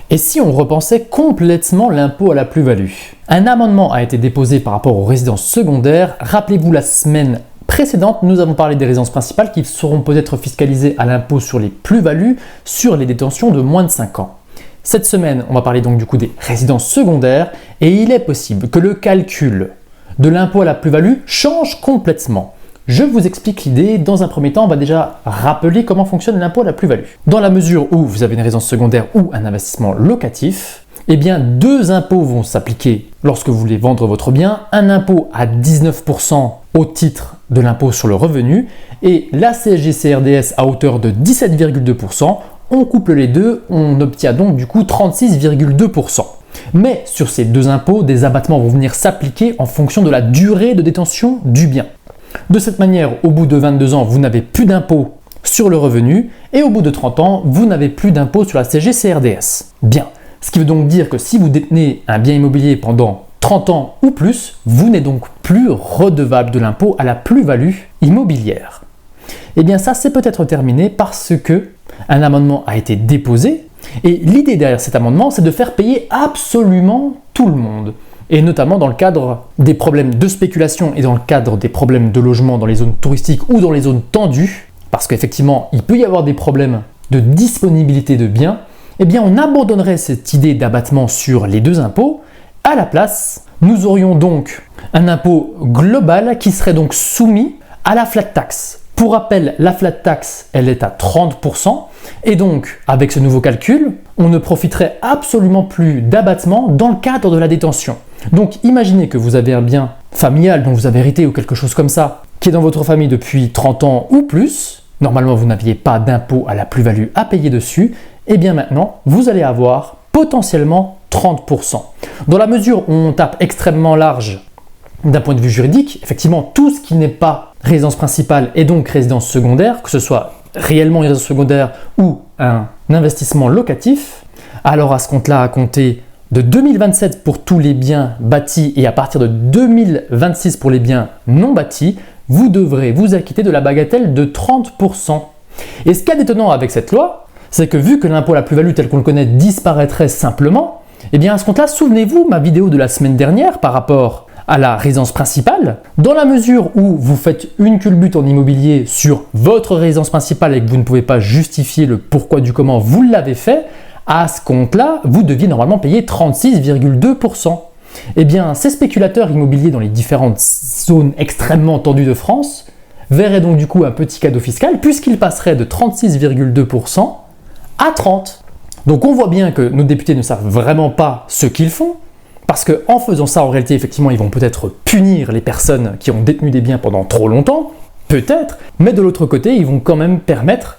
Et si on repensait complètement l'impôt à la plus-value? Un amendement a été déposé par rapport aux résidences secondaires. Rappelez-vous, la semaine précédente, nous avons parlé des résidences principales qui seront peut-être fiscalisées à l'impôt sur les plus-values sur les détentions de moins de 5 ans. Cette semaine, on va parler donc du coup des résidences secondaires et il est possible que le calcul de l'impôt à la plus-value change complètement. Je vous explique l'idée. Dans un premier temps, on va déjà rappeler comment fonctionne l'impôt à la plus-value. Dans la mesure où vous avez une résidence secondaire ou un investissement locatif, eh bien deux impôts vont s'appliquer lorsque vous voulez vendre votre bien. Un impôt à 19% au titre de l'impôt sur le revenu et la CSG-CRDS à hauteur de 17,2%. On couple les deux, on obtient donc du coup 36,2%. Mais sur ces deux impôts, des abattements vont venir s'appliquer en fonction de la durée de détention du bien. De cette manière, au bout de 22 ans, vous n'avez plus d'impôt sur le revenu et au bout de 30 ans, vous n'avez plus d'impôt sur la CSG-CRDS. Bien, ce qui veut donc dire que si vous détenez un bien immobilier pendant 30 ans ou plus, vous n'êtes donc plus redevable de l'impôt à la plus-value immobilière. Eh bien ça, c'est peut-être terminé parce que un amendement a été déposé et l'idée derrière cet amendement, c'est de faire payer absolument tout le monde. Et notamment dans le cadre des problèmes de spéculation et dans le cadre des problèmes de logement dans les zones touristiques ou dans les zones tendues, parce qu'effectivement, il peut y avoir des problèmes de disponibilité de biens, eh bien on abandonnerait cette idée d'abattement sur les deux impôts. À la place, nous aurions donc un impôt global qui serait donc soumis à la flat tax. Pour rappel, la flat tax, elle est à 30%, et donc, avec ce nouveau calcul, on ne profiterait absolument plus d'abattement dans le cadre de la détention. Donc, imaginez que vous avez un bien familial dont vous avez hérité ou quelque chose comme ça, qui est dans votre famille depuis 30 ans ou plus. Normalement, vous n'aviez pas d'impôt à la plus-value à payer dessus. Et bien maintenant, vous allez avoir potentiellement 30%. Dans la mesure où on tape extrêmement large d'un point de vue juridique, effectivement, tout ce qui n'est pas résidence principale et donc résidence secondaire, que ce soit réellement une résidence secondaire ou un investissement locatif, alors à ce compte-là, à compter de 2027 pour tous les biens bâtis et à partir de 2026 pour les biens non bâtis, vous devrez vous acquitter de la bagatelle de 30%. Et ce qu'il y a d'étonnant avec cette loi, c'est que vu que l'impôt à la plus-value tel qu'on le connaît disparaîtrait simplement, eh bien à ce compte-là, souvenez-vous ma vidéo de la semaine dernière par rapport à la résidence principale, dans la mesure où vous faites une culbute en immobilier sur votre résidence principale et que vous ne pouvez pas justifier le pourquoi du comment vous l'avez fait, à ce compte-là, vous deviez normalement payer 36,2%. Eh bien, ces spéculateurs immobiliers dans les différentes zones extrêmement tendues de France verraient donc du coup un petit cadeau fiscal puisqu'ils passeraient de 36,2% à 30%. Donc on voit bien que nos députés ne savent vraiment pas ce qu'ils font. Parce qu'en faisant ça, en réalité, effectivement, ils vont peut-être punir les personnes qui ont détenu des biens pendant trop longtemps, peut-être, mais de l'autre côté, ils vont quand même permettre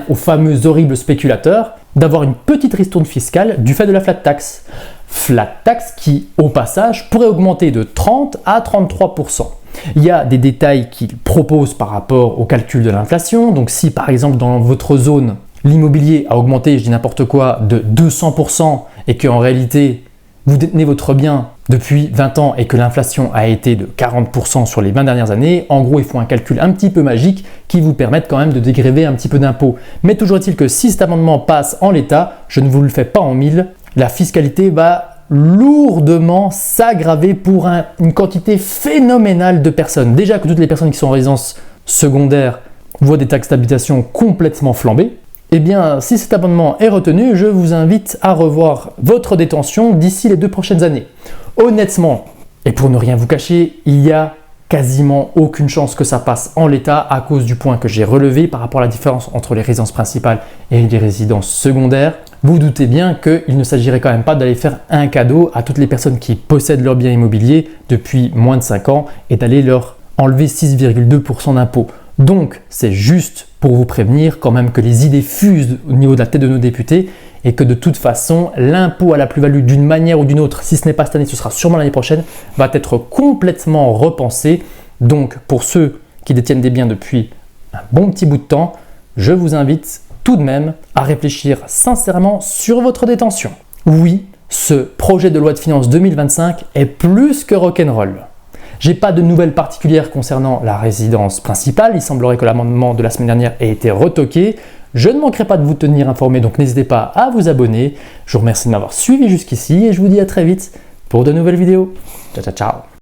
aux fameux horribles spéculateurs d'avoir une petite ristourne fiscale du fait de la flat tax. Flat tax qui, au passage, pourrait augmenter de 30 à 33%. Il y a des détails qu'ils proposent par rapport au calcul de l'inflation. Donc si, par exemple, dans votre zone, l'immobilier a augmenté, je dis n'importe quoi, de 200% et qu'en réalité, vous détenez votre bien depuis 20 ans et que l'inflation a été de 40% sur les 20 dernières années, en gros, ils font un calcul un petit peu magique qui vous permettent quand même de dégréver un petit peu d'impôts. Mais toujours est-il que si cet amendement passe en l'état, je ne vous le fais pas en mille, la fiscalité va lourdement s'aggraver pour une quantité phénoménale de personnes. Déjà que toutes les personnes qui sont en résidence secondaire voient des taxes d'habitation complètement flamber. Eh bien, si cet amendement est retenu, je vous invite à revoir votre détention d'ici les 2 prochaines années. Honnêtement, et pour ne rien vous cacher, il y a quasiment aucune chance que ça passe en l'état à cause du point que j'ai relevé par rapport à la différence entre les résidences principales et les résidences secondaires. Vous doutez bien qu'il ne s'agirait quand même pas d'aller faire un cadeau à toutes les personnes qui possèdent leur bien immobilier depuis moins de 5 ans et d'aller leur enlever 6,2% d'impôt. Donc, c'est juste pour vous prévenir quand même que les idées fusent au niveau de la tête de nos députés et que de toute façon, l'impôt à la plus-value d'une manière ou d'une autre, si ce n'est pas cette année, ce sera sûrement l'année prochaine, va être complètement repensé. Donc, pour ceux qui détiennent des biens depuis un bon petit bout de temps, je vous invite tout de même à réfléchir sincèrement sur votre détention. Oui, ce projet de loi de finances 2025 est plus que rock'n'roll. J'ai pas de nouvelles particulières concernant la résidence principale. Il semblerait que l'amendement de la semaine dernière ait été retoqué. Je ne manquerai pas de vous tenir informé, donc n'hésitez pas à vous abonner. Je vous remercie de m'avoir suivi jusqu'ici et je vous dis à très vite pour de nouvelles vidéos. Ciao, ciao, ciao.